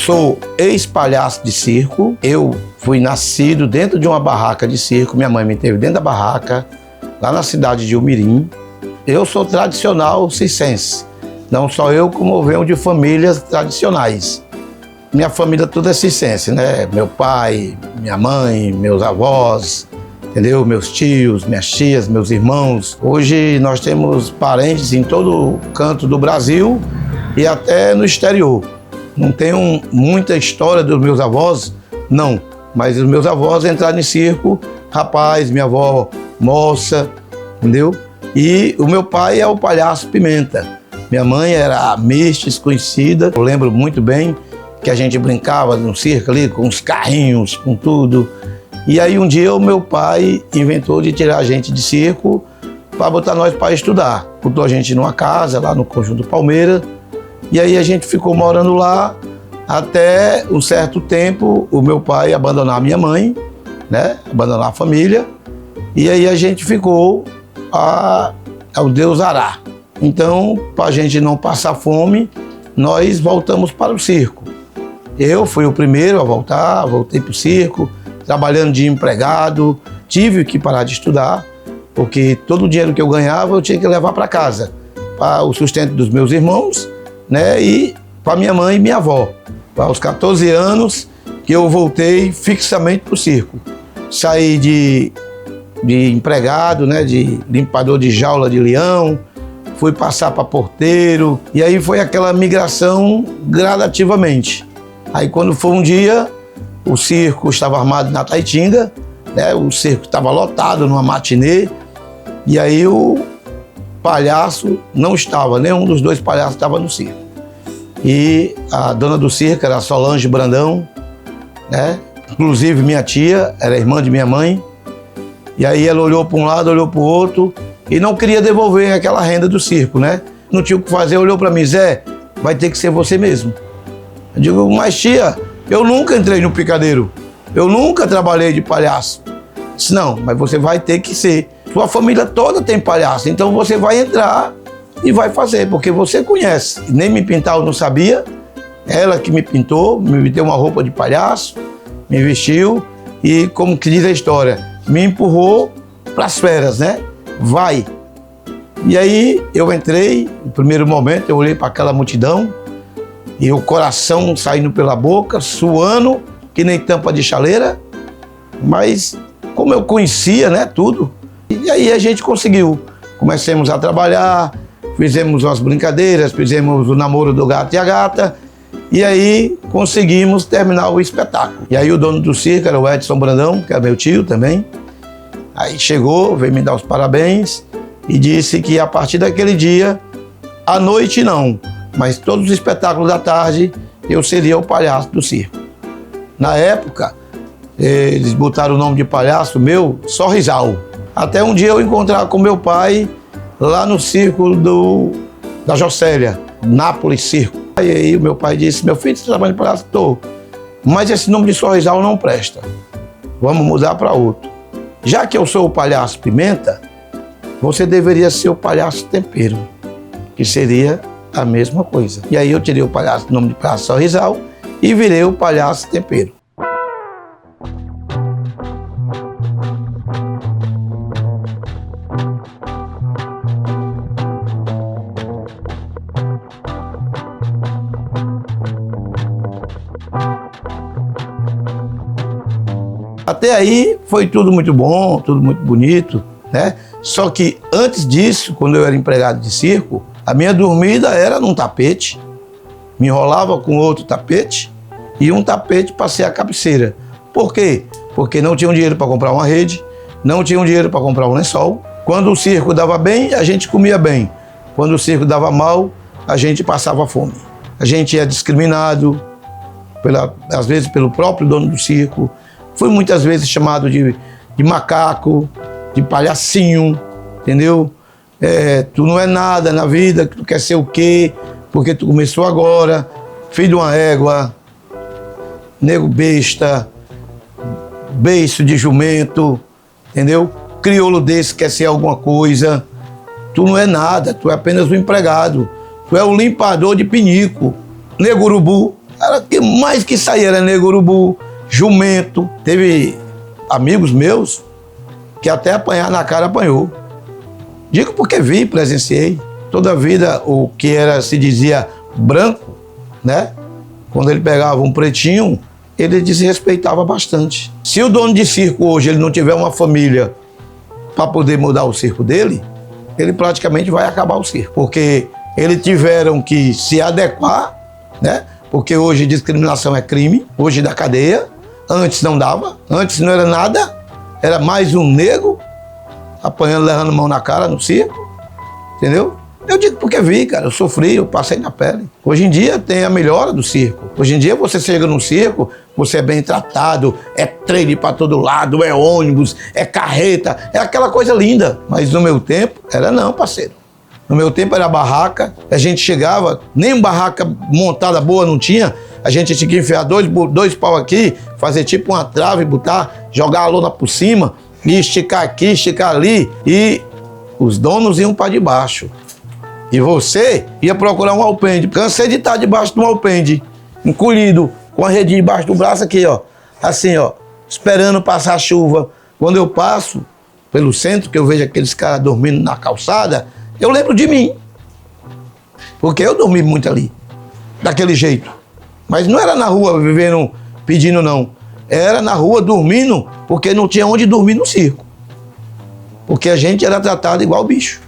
sou ex-palhaço de circo. Eu fui nascido dentro de uma barraca de circo. Minha mãe me teve dentro da barraca, lá na cidade de Umirim. Eu sou tradicional circense. Não só eu, como venho de famílias tradicionais. Minha família toda é circense, né? Meu pai, minha mãe, meus avós, entendeu? Meus tios, minhas tias, meus irmãos. Hoje nós temos parentes em todo canto do Brasil e até no exterior. Não tenho muita história dos meus avós, não. Mas os meus avós entraram em circo, rapaz, minha avó moça, entendeu? E o meu pai é o Palhaço Pimenta. Minha mãe era a Mistes, conhecida. Eu lembro muito bem que a gente brincava no circo ali, com os carrinhos, com tudo. E aí um dia o meu pai inventou de tirar a gente de circo para botar nós para estudar. Botou a gente numa casa lá no Conjunto Palmeira. E aí a gente ficou morando lá até um certo tempo o meu pai abandonar a minha mãe, né? Abandonar a família. E aí a gente ficou ao Deus dará. Então, para a gente não passar fome, nós voltamos para o circo. Eu fui o primeiro a voltar, voltei para o circo, trabalhando de empregado. Tive que parar de estudar, porque todo o dinheiro que eu ganhava eu tinha que levar para casa, para o sustento dos meus irmãos, né, e para minha mãe e minha avó. Aos 14 anos que eu voltei fixamente para o circo. Saí de empregado, né, de limpador de jaula de leão, fui passar para porteiro, e aí foi aquela migração gradativamente. Aí quando foi um dia, o circo estava armado na Taitinga, né, o circo estava lotado numa matinê, e aí o palhaço não estava, nenhum dos dois palhaços estava no circo. E a dona do circo era a Solange Brandão, né? Inclusive minha tia, era irmã de minha mãe. E aí ela olhou para um lado, olhou para o outro e não queria devolver aquela renda do circo, né? Não tinha o que fazer, olhou para mim, Zé, vai ter que ser você mesmo. Eu digo, mas tia, eu nunca entrei no picadeiro, eu nunca trabalhei de palhaço. Disse, não, mas você vai ter que ser. Sua família toda tem palhaço, então você vai entrar e vai fazer, porque você conhece. Nem me pintar eu não sabia, ela que me pintou, me deu uma roupa de palhaço, me vestiu e, como que diz a história, me empurrou para as feras, né? Vai. E aí eu entrei, no primeiro momento eu olhei para aquela multidão e o coração saindo pela boca, suando, que nem tampa de chaleira, mas como eu conhecia, né, tudo, e aí a gente conseguiu. Começamos a trabalhar, fizemos umas brincadeiras, fizemos o namoro do gato e a gata, e aí conseguimos terminar o espetáculo. E aí o dono do circo era o Edson Brandão, que era meu tio também. Aí chegou, veio me dar os parabéns e disse que a partir daquele dia, à noite não, mas todos os espetáculos da tarde, eu seria o palhaço do circo. Na época, eles botaram o nome de palhaço meu, Sorrisal. Até um dia eu encontrar com meu pai lá no circo da Jocélia, Nápoles Circo. E aí o meu pai disse, meu filho, você trabalha de palhaço? Tô. Mas esse nome de Sorrisal não presta. Vamos mudar para outro. Já que eu sou o Palhaço Pimenta, você deveria ser o Palhaço Tempero, que seria a mesma coisa. E aí eu tirei o nome de Palhaço Sorrisal e virei o Palhaço Tempero. Até aí foi tudo muito bom, tudo muito bonito, né? Só que antes disso, quando eu era empregado de circo, a minha dormida era num tapete, me enrolava com outro tapete e um tapete para ser a cabeceira. Por quê? Porque não tinham dinheiro para comprar uma rede, não tinham dinheiro para comprar um lençol. Quando o circo dava bem, a gente comia bem. Quando o circo dava mal, a gente passava fome. A gente é discriminado, às vezes pelo próprio dono do circo. Fui muitas vezes chamado de macaco, de palhacinho, entendeu? Tu não é nada na vida, tu quer ser o quê? Porque tu começou agora, filho de uma égua, nego besta, beiço de jumento, entendeu? Crioulo desse quer ser alguma coisa. Tu não é nada, tu é apenas um empregado. Tu é um limpador de pinico, nego urubu, Era que mais que saía, era nego urubu, jumento. Teve amigos meus que até apanhar na cara apanhou. Digo porque vi, presenciei. Toda a vida o que era, se dizia branco, né? Quando ele pegava um pretinho, ele desrespeitava bastante. Se o dono de circo hoje ele não tiver uma família para poder mudar o circo dele, ele praticamente vai acabar o circo. Porque eles tiveram que se adequar, né? Porque hoje discriminação é crime, hoje dá cadeia. Antes não dava, antes não era nada, era mais um negro apanhando, levando mão na cara no circo, entendeu? Eu digo porque vi, cara, eu sofri, eu passei na pele. Hoje em dia tem a melhora do circo. Hoje em dia você chega no circo, você é bem tratado, é trem para todo lado, é ônibus, é carreta, é aquela coisa linda. Mas no meu tempo, era não, parceiro. No meu tempo era barraca, a gente chegava, nem barraca montada boa não tinha, a gente tinha que enfiar dois pau aqui, fazer tipo uma trave, botar, jogar a lona por cima, e esticar aqui, esticar ali, e os donos iam para debaixo. E você ia procurar um alpendre. Cansei de estar debaixo de um alpendre, encolhido, com a rede debaixo do braço aqui, ó, assim, ó, esperando passar a chuva. Quando eu passo pelo centro, que eu vejo aqueles caras dormindo na calçada, eu lembro de mim, porque eu dormi muito ali, daquele jeito. Mas não era na rua vivendo, pedindo não. Era na rua dormindo, porque não tinha onde dormir no circo. Porque a gente era tratado igual bicho.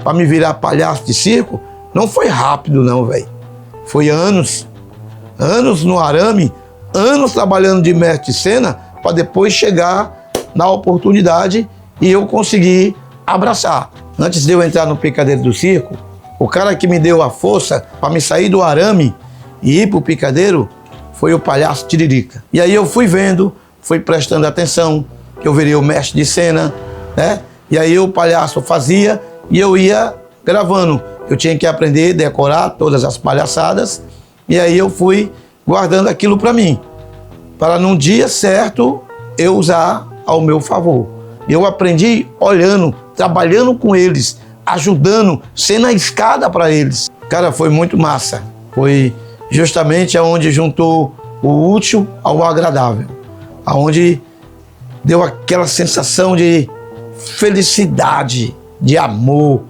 Para me virar palhaço de circo, não foi rápido não, velho. Foi anos. Anos no arame, anos trabalhando de mestre de cena, para depois chegar na oportunidade e eu conseguir abraçar. Antes de eu entrar no picadeiro do circo, o cara que me deu a força para me sair do arame e ir para o picadeiro foi o palhaço Tiririca. E aí eu fui vendo, fui prestando atenção, que eu virei o mestre de cena, né? E aí o palhaço fazia e eu ia gravando. Eu tinha que aprender, decorar todas as palhaçadas. E aí eu fui guardando aquilo para mim, para num dia certo eu usar ao meu favor. Eu aprendi olhando, trabalhando com eles, ajudando, sendo a escada para eles. Cara, foi muito massa. Foi justamente aonde juntou o útil ao agradável, aonde deu aquela sensação de felicidade, de amor,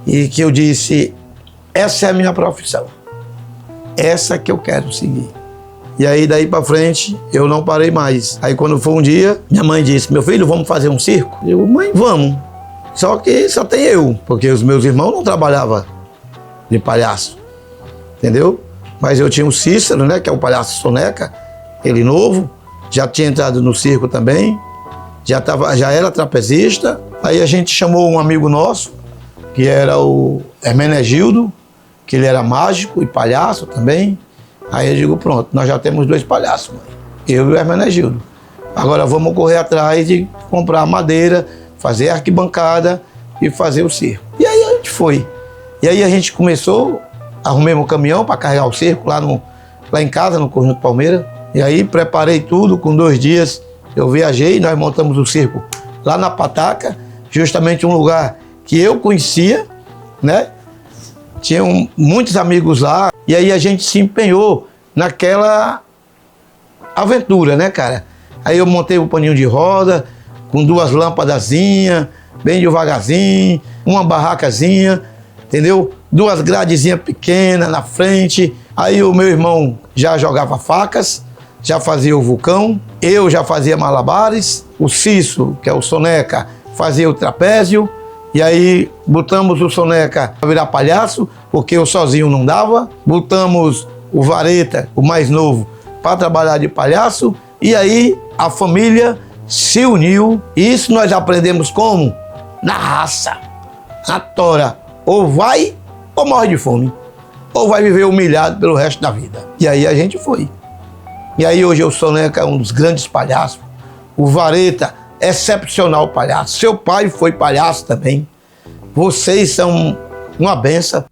e que eu disse, essa é a minha profissão. Essa que eu quero seguir. E aí daí pra frente eu não parei mais. Aí quando foi um dia, minha mãe disse, meu filho, vamos fazer um circo? Eu, mãe, vamos. Só que só tem eu, porque os meus irmãos não trabalhavam de palhaço, entendeu? Mas eu tinha o Cícero, né, que é o palhaço Soneca, ele novo, já tinha entrado no circo também, já era trapezista. Aí a gente chamou um amigo nosso, que era o Hermenegildo, que ele era mágico e palhaço também. Aí eu digo, pronto, nós já temos 2 palhaços, mãe. Eu e o Hermenegildo. Agora vamos correr atrás de comprar madeira, fazer arquibancada e fazer o circo. E aí a gente foi. E aí a gente começou, arrumei um caminhão para carregar o circo lá em casa, no Conjunto Palmeira. E aí preparei tudo, com 2 dias eu viajei, nós montamos o circo lá na Pataca, justamente um lugar que eu conhecia, né? Tinham muitos amigos lá, e aí a gente se empenhou naquela aventura, né, cara? Aí eu montei um paninho de roda, com 2 lâmpadazinhas, bem devagarzinho, uma barracazinha, entendeu? 2 gradezinhas pequenas na frente. Aí o meu irmão já jogava facas, já fazia o vulcão, eu já fazia malabares, o Cício, que é o Soneca, fazia o trapézio. E aí botamos o Soneca para virar palhaço, porque eu sozinho não dava. Botamos o Vareta, o mais novo, para trabalhar de palhaço. E aí a família se uniu. E isso nós aprendemos como? Na raça, na tora. Ou vai ou morre de fome. Ou vai viver humilhado pelo resto da vida. E aí a gente foi. E aí hoje o Soneca é um dos grandes palhaços. O Vareta, excepcional palhaço. Seu pai foi palhaço também. Vocês são uma benção.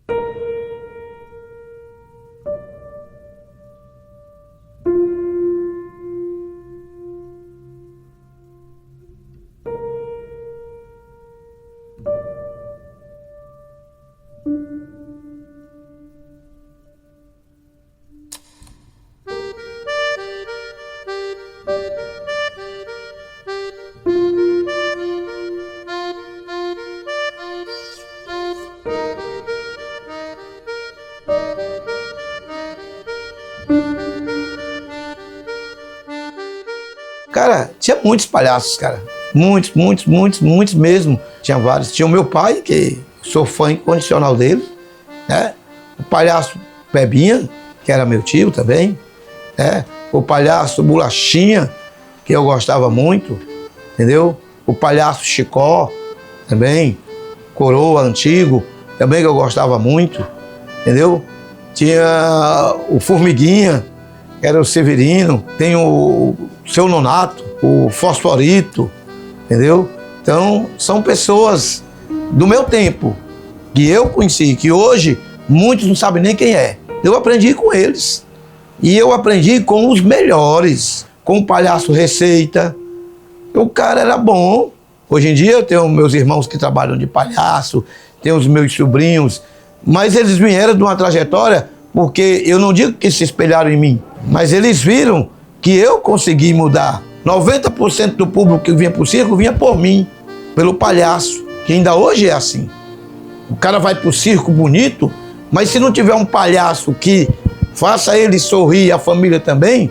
Tinha muitos palhaços, cara. Muitos, muitos, muitos, muitos mesmo. Tinha vários. Tinha o meu pai, que sou fã incondicional dele, né? O palhaço Bebinha, que era meu tio também, né? O palhaço Bolachinha, que eu gostava muito, entendeu? O palhaço Chicó, também, Coroa Antigo, também que eu gostava muito, entendeu? Tinha o Formiguinha, que era o Severino, tem o Seu Nonato, o Fosforito, entendeu? Então, são pessoas do meu tempo, que eu conheci, que hoje muitos não sabem nem quem é. Eu aprendi com eles. E eu aprendi com os melhores, com o palhaço Receita. O cara era bom. Hoje em dia eu tenho meus irmãos que trabalham de palhaço, tenho os meus sobrinhos, mas eles vieram de uma trajetória, porque eu não digo que se espelharam em mim, mas eles viram que eu consegui mudar. 90% do público que vinha para o circo vinha por mim, pelo palhaço, que ainda hoje é assim. O cara vai para o circo bonito, mas se não tiver um palhaço que faça ele sorrir e a família também,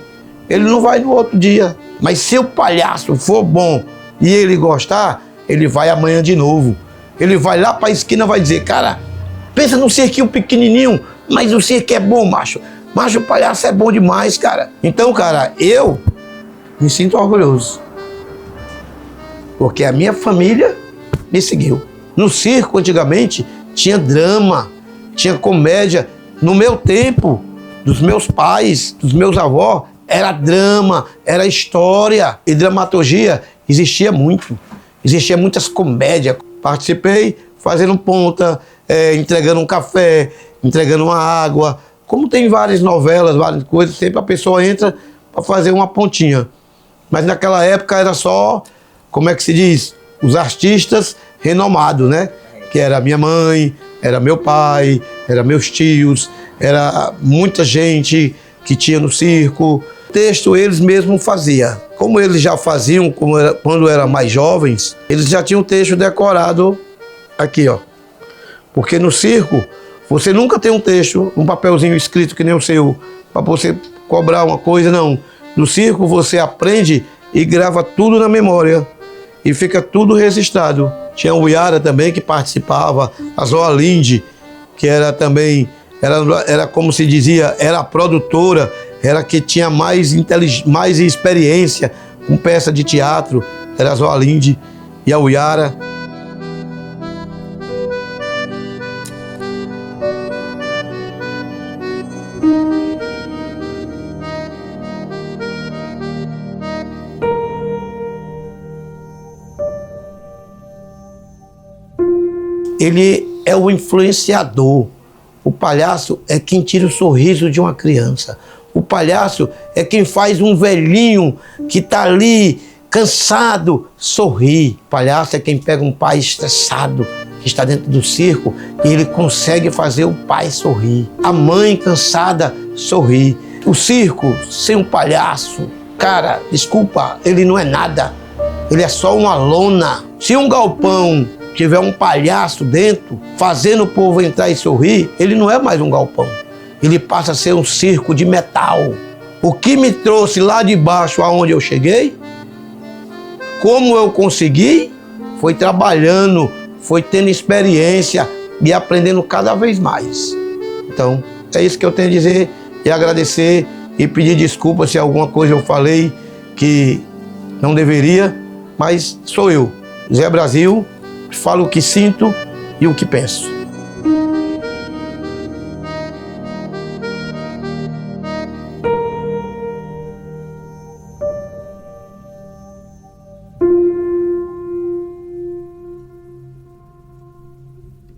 ele não vai no outro dia. Mas se o palhaço for bom e ele gostar, ele vai amanhã de novo. Ele vai lá para a esquina e vai dizer, cara, pensa num cirquinho pequenininho, mas o circo é bom, macho. Macho, o palhaço é bom demais, cara. Então, cara, eu me sinto orgulhoso. Porque a minha família me seguiu. No circo, antigamente, tinha drama, tinha comédia. No meu tempo, dos meus pais, dos meus avós, era drama, era história. E dramaturgia existia muito. Existia muitas comédias. Participei fazendo ponta, entregando um café, entregando uma água. Como tem várias novelas, várias coisas, sempre a pessoa entra para fazer uma pontinha. Mas naquela época era só, como é que se diz? Os artistas renomados, né? Que era minha mãe, era meu pai, era meus tios, era muita gente que tinha no circo. O texto eles mesmos faziam. Como eles já faziam quando eram mais jovens, eles já tinham o texto decorado aqui, ó. Porque no circo, você nunca tem um texto, um papelzinho escrito que nem o seu, para você cobrar uma coisa, não. No circo você aprende e grava tudo na memória e fica tudo registrado. Tinha o Yara também que participava, a Zoalinde, que era também, era como se dizia, era a produtora, era que tinha mais experiência com peça de teatro, era a Zoalinde e a Yara. Ele é o influenciador. O palhaço é quem tira o sorriso de uma criança. O palhaço é quem faz um velhinho que está ali, cansado, sorrir. O palhaço é quem pega um pai estressado, que está dentro do circo, e ele consegue fazer o pai sorrir. A mãe cansada sorrir. O circo, sem um palhaço, cara, desculpa, ele não é nada. Ele é só uma lona. Se um galpão tiver um palhaço dentro, fazendo o povo entrar e sorrir, ele não é mais um galpão. Ele passa a ser um circo de metal. O que me trouxe lá de baixo aonde eu cheguei, como eu consegui, foi trabalhando, foi tendo experiência e aprendendo cada vez mais. Então, é isso que eu tenho a dizer e agradecer e pedir desculpa se alguma coisa eu falei que não deveria, mas sou eu, Zé Brasil, falo o que sinto e o que penso.